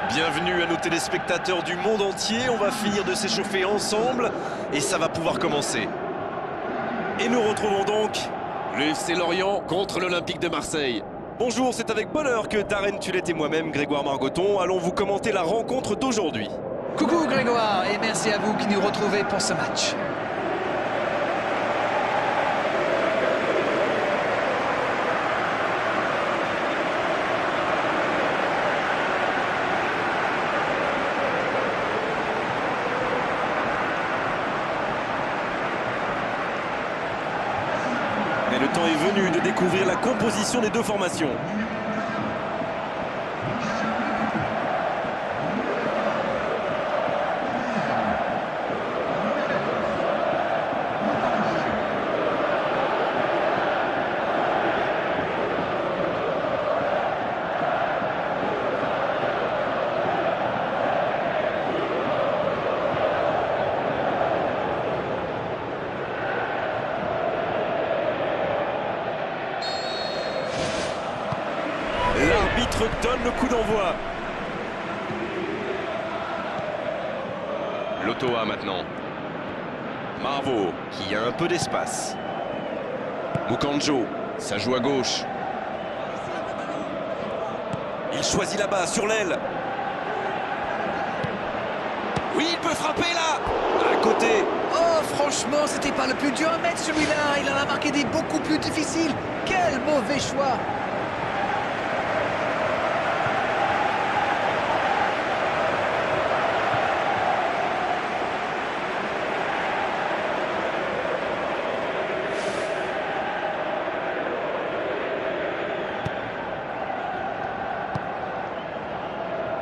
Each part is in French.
Bienvenue à nos téléspectateurs du monde entier. On va finir de s'échauffer ensemble et ça va pouvoir commencer. Et nous retrouvons donc Le FC Lorient contre l'Olympique de Marseille. Bonjour, c'est avec bonheur que Darren Tullet et moi-même, Grégoire Margoton, allons vous commenter la rencontre d'aujourd'hui. Coucou Grégoire et merci à vous qui nous retrouvez pour ce match. Mais le temps est venu de découvrir la composition des deux formations. L'arbitre donne le coup d'envoi. L'Ottawa maintenant. Marveau qui a un peu d'espace. Mukanjo, ça joue à gauche. Il choisit là-bas, sur l'aile. Oui, il peut frapper là. À côté. Oh franchement, c'était pas le plus dur à mettre celui-là. Il en a marqué des beaucoup plus difficiles. Quel mauvais choix.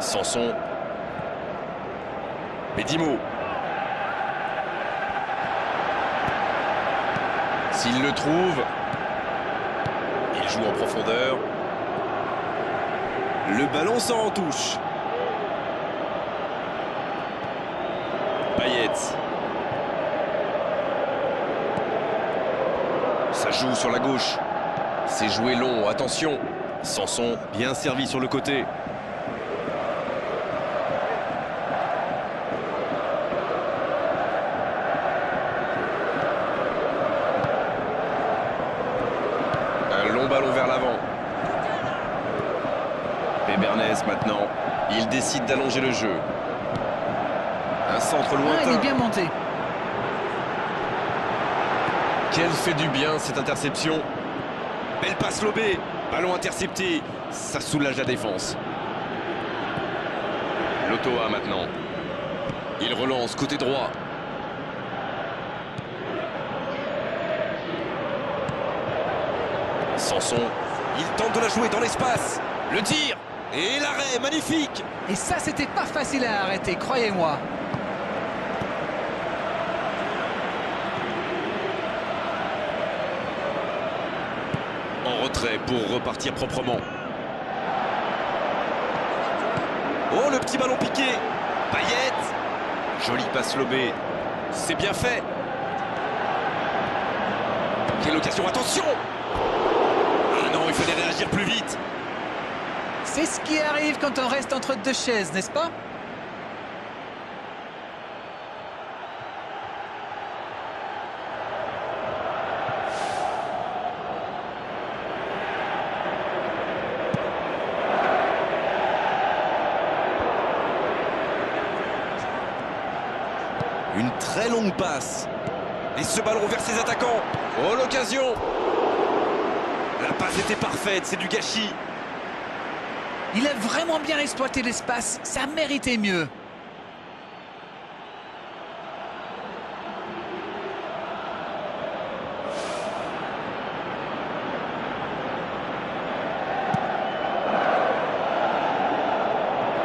Sanson. Bedimo. S'il le trouve, il joue en profondeur. Le ballon sort en touche. Payet. Ça joue sur la gauche. C'est joué long, attention. Sanson, bien servi sur le côté. Ballon vers l'avant. Bernès maintenant. Il décide d'allonger le jeu. Un centre lointain. Il est bien monté. Quelle fait du bien cette interception. Belle passe lobée. Ballon intercepté. Ça soulage la défense. L'Ottawa maintenant. Il relance côté droit. Sanson, il tente de la jouer dans l'espace. Le tir et l'arrêt, magnifique. Et ça, c'était pas facile à arrêter, croyez-moi. En retrait pour repartir proprement. Oh, le petit ballon piqué. Payet. Jolie passe lobée. C'est bien fait. Quelle occasion, attention. Non, il fallait réagir plus vite. C'est ce qui arrive quand on reste entre deux chaises, n'est-ce pas? Une très longue passe. Et ce ballon vers ses attaquants. Oh, l'occasion. La passe était parfaite, c'est du gâchis. Il a vraiment bien exploité l'espace, ça méritait mieux.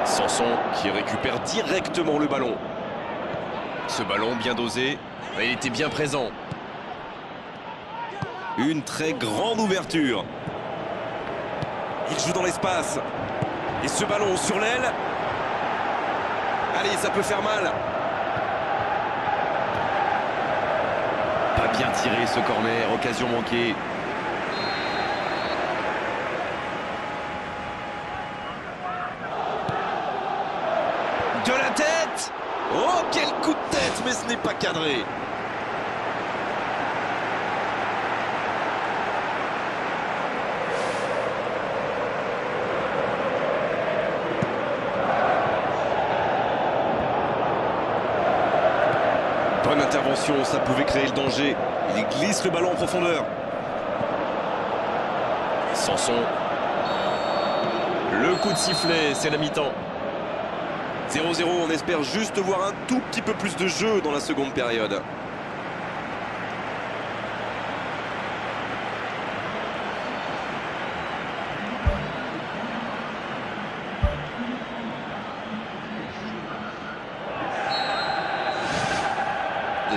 Sanson qui récupère directement le ballon. Ce ballon bien dosé, il était bien présent. Une très grande ouverture. Il joue dans l'espace. Et ce ballon sur l'aile. Allez, ça peut faire mal. Pas bien tiré ce corner, occasion manquée. De la tête! Oh, quel coup de tête, mais ce n'est pas cadré. Bonne intervention, ça pouvait créer le danger. Il glisse le ballon en profondeur. Sanson. Le coup de sifflet, c'est la mi-temps. 0-0, on espère juste voir un tout petit peu plus de jeu dans la seconde période.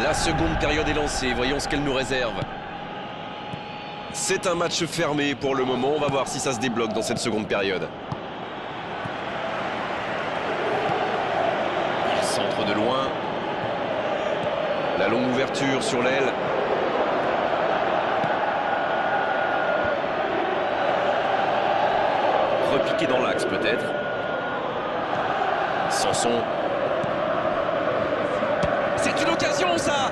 La seconde période est lancée, voyons ce qu'elle nous réserve. C'est un match fermé pour le moment, on va voir si ça se débloque dans cette seconde période. Il centre de loin. La longue ouverture sur l'aile. Repiqué dans l'axe peut-être. Sanson. C'est une occasion, ça!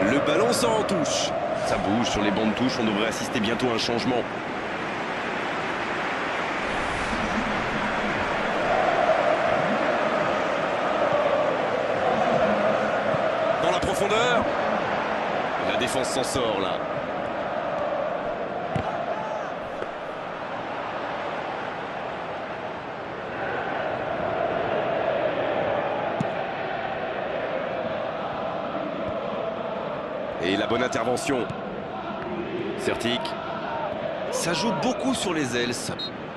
Le ballon sort en touche. Ça bouge sur les bancs de touche, on devrait assister bientôt à un changement. Dans la profondeur. La défense s'en sort là. Et la bonne intervention. Certic. Ça joue beaucoup sur les ailes.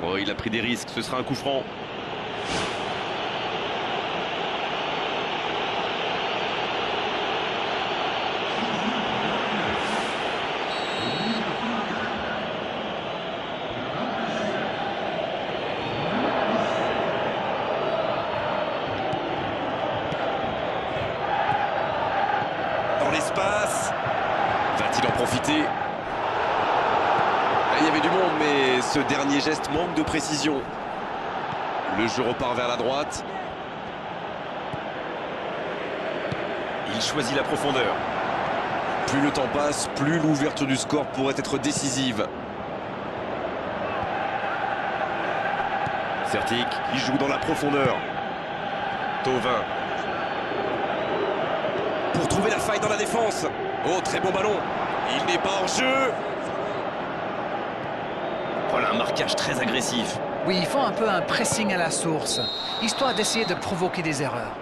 Oh, il a pris des risques, ce sera un coup franc. Dans l'espace. Va-t-il en profiter? Il y avait du monde, mais ce dernier geste manque de précision. Le jeu repart vers la droite. Il choisit la profondeur. Plus le temps passe, plus l'ouverture du score pourrait être décisive. Certic, il joue dans la profondeur. Thauvin. Pour trouver la faille dans la défense. Oh, très bon ballon. Il n'est pas hors jeu. Voilà un marquage très agressif. Oui, ils font un peu un pressing à la source, histoire d'essayer de provoquer des erreurs.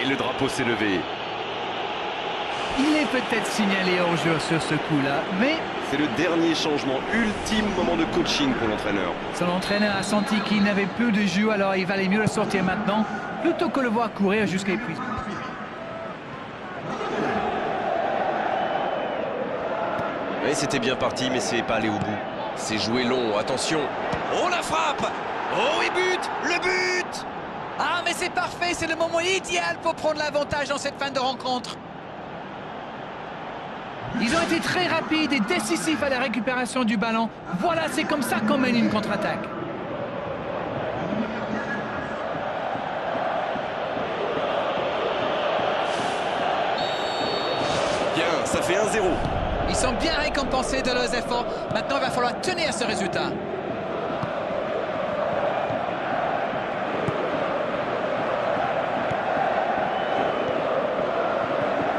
Et le drapeau s'est levé. Il est peut-être signalé hors jeu sur ce coup-là, mais C'est le dernier changement, ultime moment de coaching pour l'entraîneur. son entraîneur a senti qu'il n'avait plus de jus, alors il valait mieux le sortir maintenant, plutôt que le voir courir jusqu'à l'épuisement. Oui, c'était bien parti, mais c'est pas allé au bout. C'est joué long, attention. Oh, la frappe! Oh, et but! Le but! Ah, mais c'est parfait, c'est le moment idéal pour prendre l'avantage dans cette fin de rencontre. Ils ont été très rapides et décisifs à la récupération du ballon. Voilà, c'est comme ça qu'on mène une contre-attaque. Bien, ça fait 1-0. Ils sont bien récompensés de leurs efforts. Maintenant, il va falloir tenir ce résultat.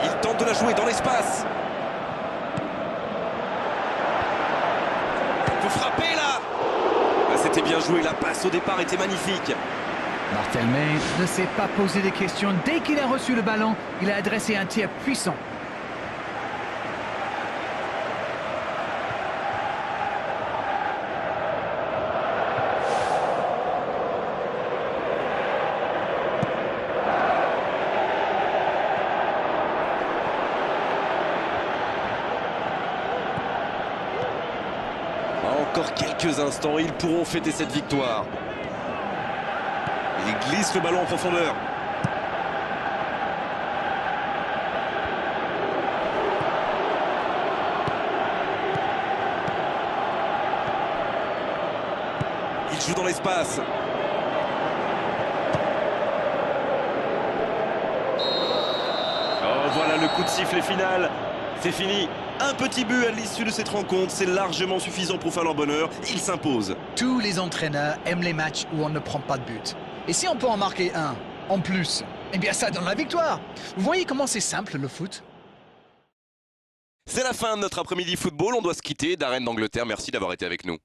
Il tente de la jouer dans l'espace. Il faut frapper là. Ah, c'était bien joué, la passe au départ était magnifique. Barthelmé ne s'est pas posé des questions. Dès qu'il a reçu le ballon, il a adressé un tir puissant. Encore quelques instants, ils pourront fêter cette victoire. Il glisse le ballon en profondeur. joue dans l'espace. Oh, voilà le coup de sifflet final. C'est fini. Un petit but à l'issue de cette rencontre, c'est largement suffisant pour faire leur bonheur. Ils s'imposent. Tous les entraîneurs aiment les matchs où on ne prend pas de but. Et si on peut en marquer un, en plus, eh bien ça donne la victoire. Vous voyez comment c'est simple le foot? C'est la fin de notre après-midi football. On doit se quitter. Darren d'Angleterre, merci d'avoir été avec nous.